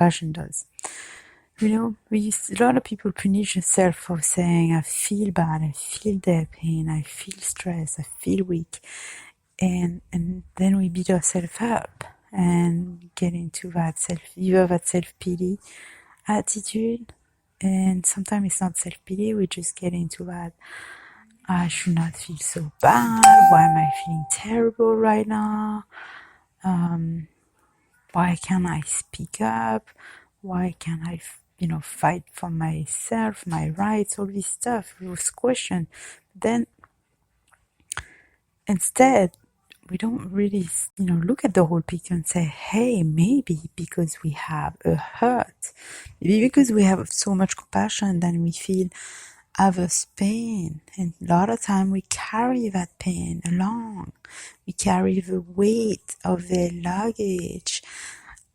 compassion does. A lot of people punish themselves for saying, I feel bad, I feel their pain, I feel stressed, I feel weak. And then we beat ourselves up and get into that self-pity attitude. And sometimes it's not self-pity, we just get into that, I should not feel so bad, why am I feeling terrible right now? Why can't I speak up? Why can't I, fight for myself, my rights, all this stuff, those questions. Then, instead, we don't really, look at the whole picture and say, hey, maybe because we have a hurt, maybe because we have so much compassion, then we feel others' pain. And a lot of time we carry that pain along. We carry the weight of their luggage,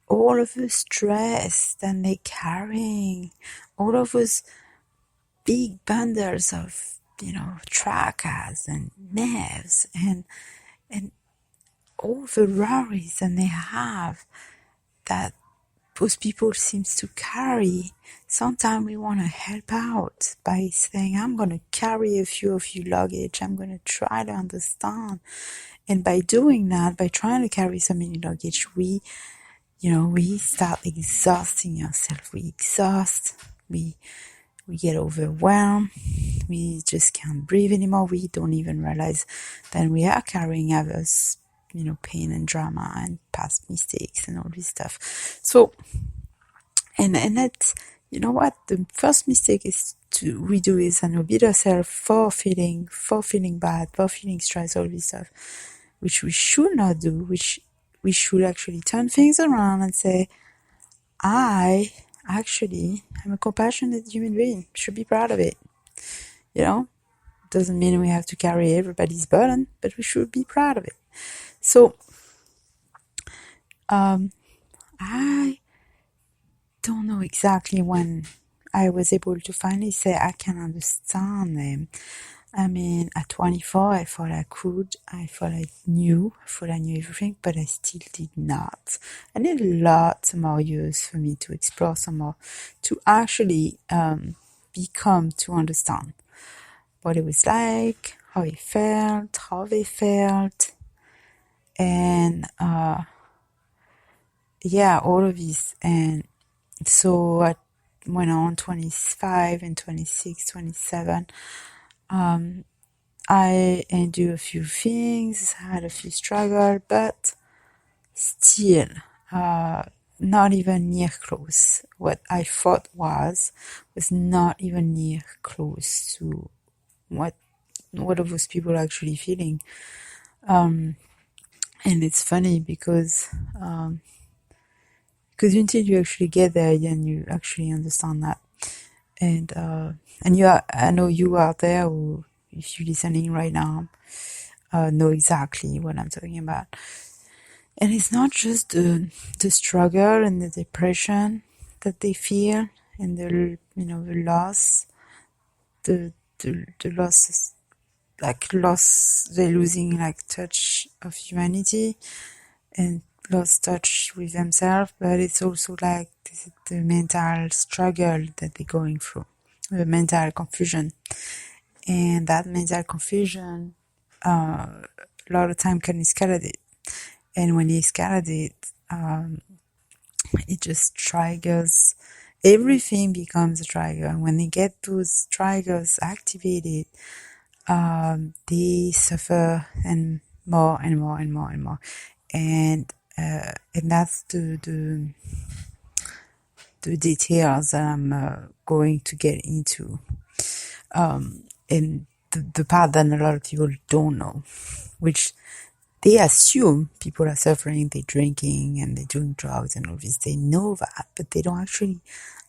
all of the stress that they're carrying, all of those big bundles of, tracas and nerves and all the worries that they have that those people seems to carry. Sometimes we want to help out by saying, I'm going to carry a few of your luggage. I'm going to try to understand. And by doing that, by trying to carry so many luggage, we start exhausting ourselves. We exhaust. We get overwhelmed. We just can't breathe anymore. We don't even realize that we are carrying others, pain and drama and past mistakes and all this stuff. So, and that's, what the first mistake we do is, beat ourselves for feeling bad, for feeling stressed, all this stuff, which we should not do, which we should actually turn things around and say, I actually am a compassionate human being, should be proud of it. Doesn't mean we have to carry everybody's burden, but we should be proud of it. So, I don't know exactly when I was able to finally say I can understand them. At 24, I thought I could. I thought I knew everything, but I still did not. I need lots more years for me to explore some more, to actually become to understand what it was like, how it felt, how they felt, and all of this. And so I went on 25 and 26, 27. I endured a few things, had a few struggles, but still not even near close. What I thought was not even near close to what are those people actually feeling. And it's funny because until you actually get there, then you actually understand that. And I know you out there who, if you're listening right now, know exactly what I'm talking about. And it's not just the struggle and the depression that they feel, and the loss, the loss, they're losing touch of humanity and lost touch with themselves, but it's also the mental struggle that they're going through, the mental confusion. And that mental confusion, a lot of time can escalate. And when you escalate, it just triggers, everything becomes a trigger. And when they get those triggers activated, they suffer and more and more and more and more. And that's the details that I'm going to get into. And the part that a lot of people don't know, which they assume people are suffering, they're drinking and they're doing drugs and all this. They know that, but they don't actually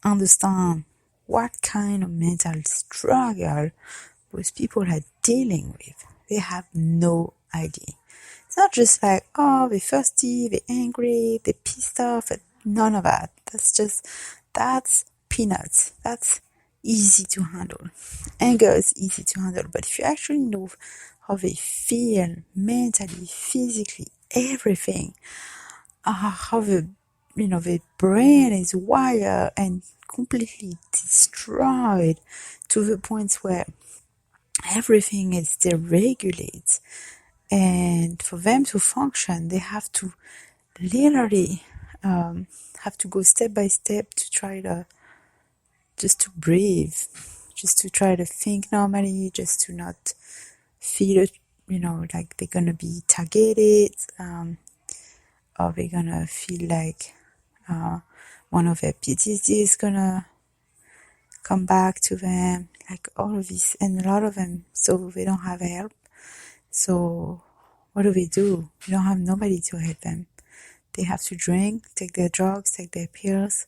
understand what kind of mental struggle those people are dealing with. They have no idea. It's not just they're thirsty, they're angry, they're pissed off, none of that. That's peanuts. That's easy to handle. Anger is easy to handle, but if you actually know how they feel mentally, physically, everything, how the the brain is wired and completely destroyed to the point where everything is deregulated. And for them to function, they have to literally have to go step by step to try to just to breathe, just to try to think normally, just to not feel it, like they're gonna be targeted, or they're gonna feel like one of their PTSD is gonna come back to them, like all of this, and a lot of them, so they don't have help. So what do? They don't have nobody to help them. They have to drink, take their drugs, take their pills.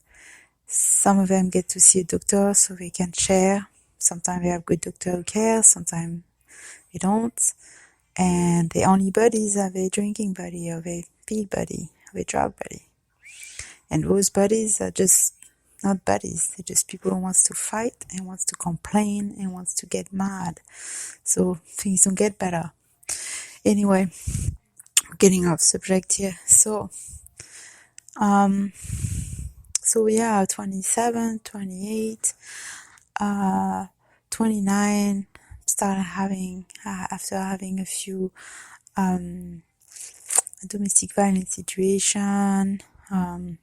Some of them get to see a doctor so they can share. Sometimes they have good doctor who cares, sometimes they don't. And the only buddies are their drinking buddy or their pill buddy or their drug buddy. And those buddies are just not buddies. They're just people who wants to fight and wants to complain and wants to get mad. So things don't get better. Anyway, getting off subject here. So yeah, 27, 28, 29, started having, after having a few domestic violence situation, I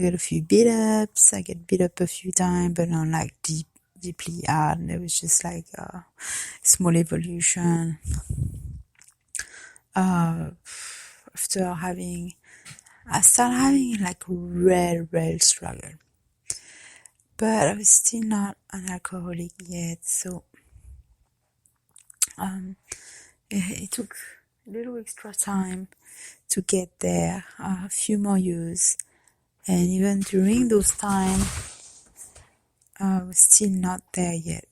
got a few beat-ups. I get beat up a few times, but not like deeply hard. It was just like a small evolution. After I started having like real struggle. But I was still not an alcoholic yet, so it took a little extra time to get there, a few more years. And even during those times, I was still not there yet.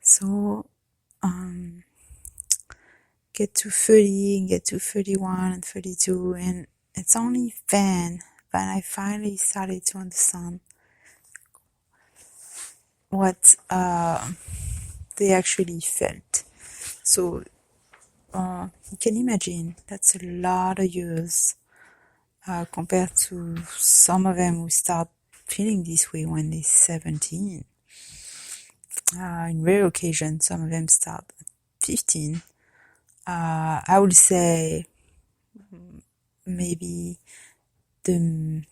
So, get to 30, get to 31 and 32, and it's only then that I finally started to understand what they actually felt. So, you can imagine that's a lot of years compared to some of them who start feeling this way when they're 17. In rare occasions, some of them start at 15. I would say maybe the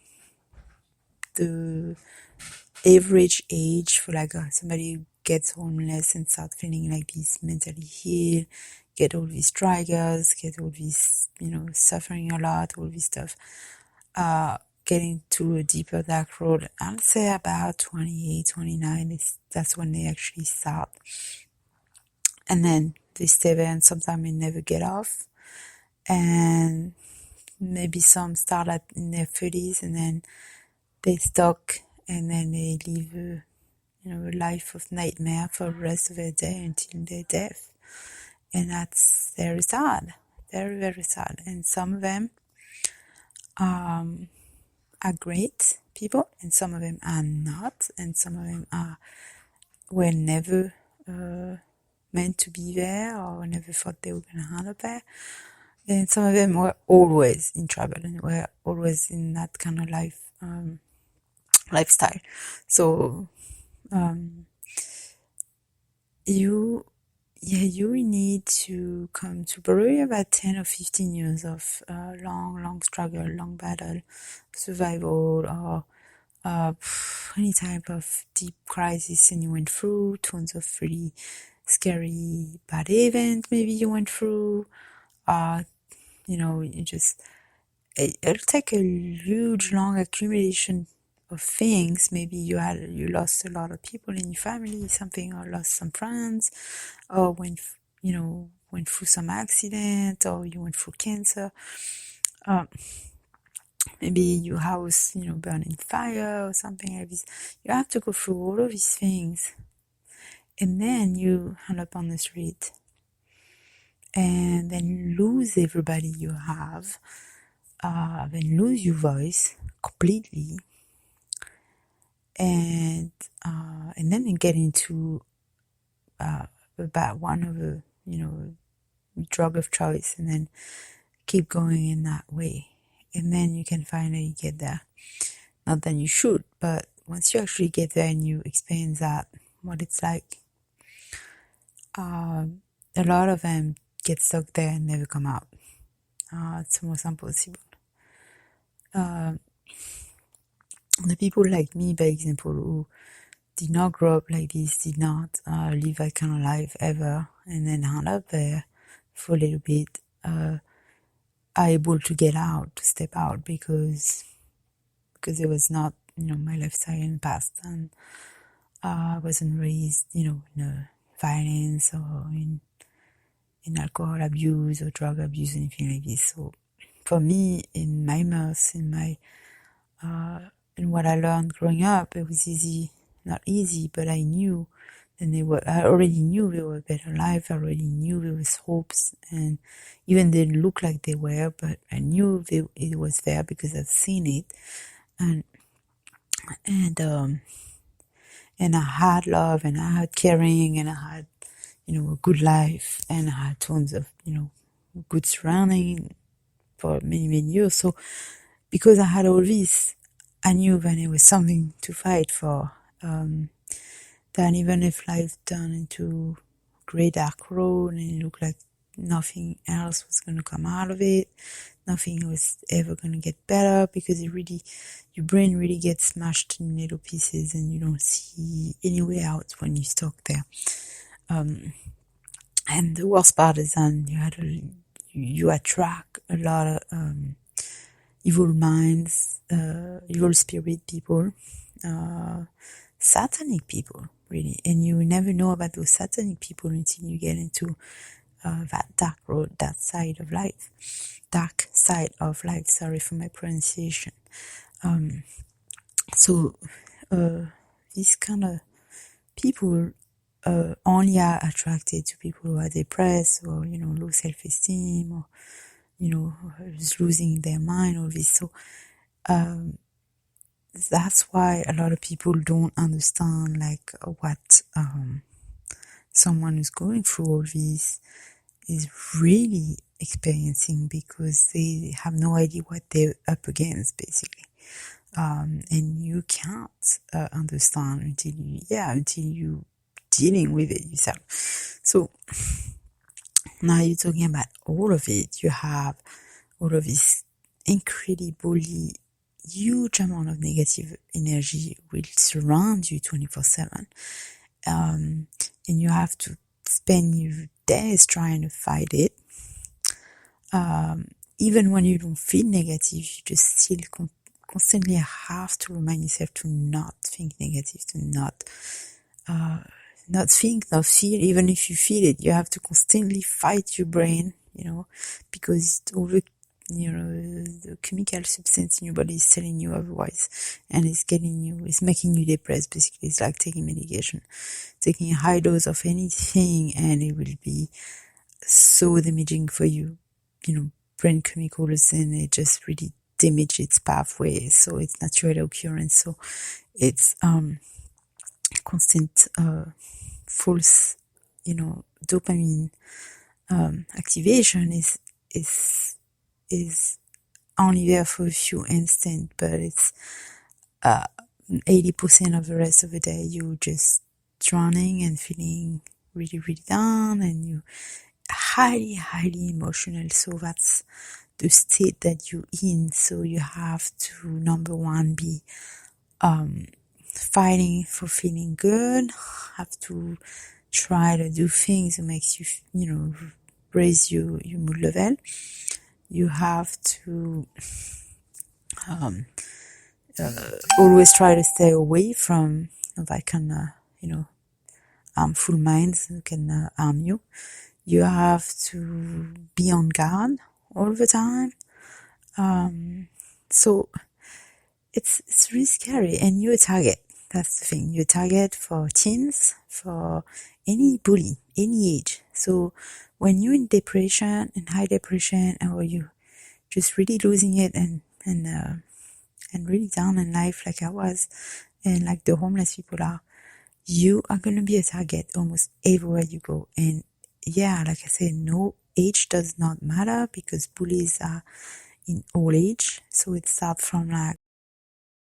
average age for like somebody who gets homeless and start feeling like this, mentally ill, get all these triggers, get all this, suffering a lot, all this stuff, getting to a deeper dark road. I'll say about 28, 29, that's when they actually start. And then they stay there and sometimes they never get off. And maybe some start in their 30s and then they stuck and then they live a life of nightmare for the rest of their day until their death. And that's very sad, very, very sad. And some of them are great people and some of them are not, and some of them were never meant to be there or never thought they were going to end up there. And some of them were always in trouble and were always in that kind of lifestyle. So you need to come to probably about 10 or 15 years of long struggle, long battle, survival, or any type of deep crisis and you went through, tons of really scary bad events maybe you went through, it'll take a huge long accumulation of things. Maybe you lost a lot of people in your family, something, or lost some friends, or went through some accident, or you went through cancer. Maybe your house, burned in fire or something like this. You have to go through all of these things. And then you end up on the street. And then lose everybody you have. Then lose your voice completely. And then you get into about one of the, drug of choice. And then keep going in that way. And then you can finally get there. Not that you should, but once you actually get there and you experience that, what it's like, a lot of them get stuck there and never come out. It's almost impossible. The people like me, by example, who did not grow up like this, did not live that kind of life ever, and then end up there for a little bit, are able to get out, to step out, because it was not, my lifestyle in the past, and I wasn't raised, in violence or in alcohol abuse or drug abuse, anything like this. So for me, in my immerse, in what I learned growing up, it was easy, not easy, but I knew, I already knew they were a better life. I already knew there was hopes, and even they didn't look like they were, but I knew it was there because I've seen it, and I had love, and I had caring, and I had, a good life, and I had tons of, good surrounding for many, many years. So because I had all this, I knew that it was something to fight for. That even if life turned into grey dark road and it looked like nothing else was going to come out of it, nothing was ever going to get better, because your brain really gets smashed in little pieces and you don't see any way out when you're stuck there. And the worst part is that you attract a lot of evil minds, evil spirit people, satanic people, really. And you never know about those satanic people until you get into that dark road, that side of life. Dark side of life, sorry for my pronunciation. So these kind of people only are attracted to people who are depressed or, low self-esteem, or, just losing their mind, all this. So that's why a lot of people don't understand, like, what someone who's going through all this is really experiencing, because they have no idea what they're up against, basically. And you can't understand until you dealing with it yourself. So now you're talking about all of it. You have all of this incredibly huge amount of negative energy will surround you 24/7, and you have to spend your days trying to fight it. Even when you don't feel negative, you just still constantly have to remind yourself to not think negative, to not think, not feel. Even if you feel it, you have to constantly fight your brain, because all the chemical substance in your body is telling you otherwise, and it's making you depressed. Basically, it's like taking medication, taking a high dose of anything, and it will be so damaging for you, brain chemicals, and it just really damage its pathway. So it's natural occurrence. So it's constant false, dopamine activation is only there for a few instants, but it's 80% of the rest of the day you just drowning and feeling really, really down, and you highly, highly emotional. So that's the state that you're in. So you have to, number one, be fighting for feeling good, have to try to do things that makes you, raise your mood level. You have to always try to stay away from that kind of, harmful minds who can harm you. You have to be on guard all the time. So it's really scary, and you're a target. That's the thing. You're a target for teens, for any bully, any age. So when you're in depression, in high depression, or you just really losing it and really down in life, like I was, and like the homeless people are, you are going to be a target almost everywhere you go. And yeah, like I said, no age does not matter because bullies are in all age. So it starts from like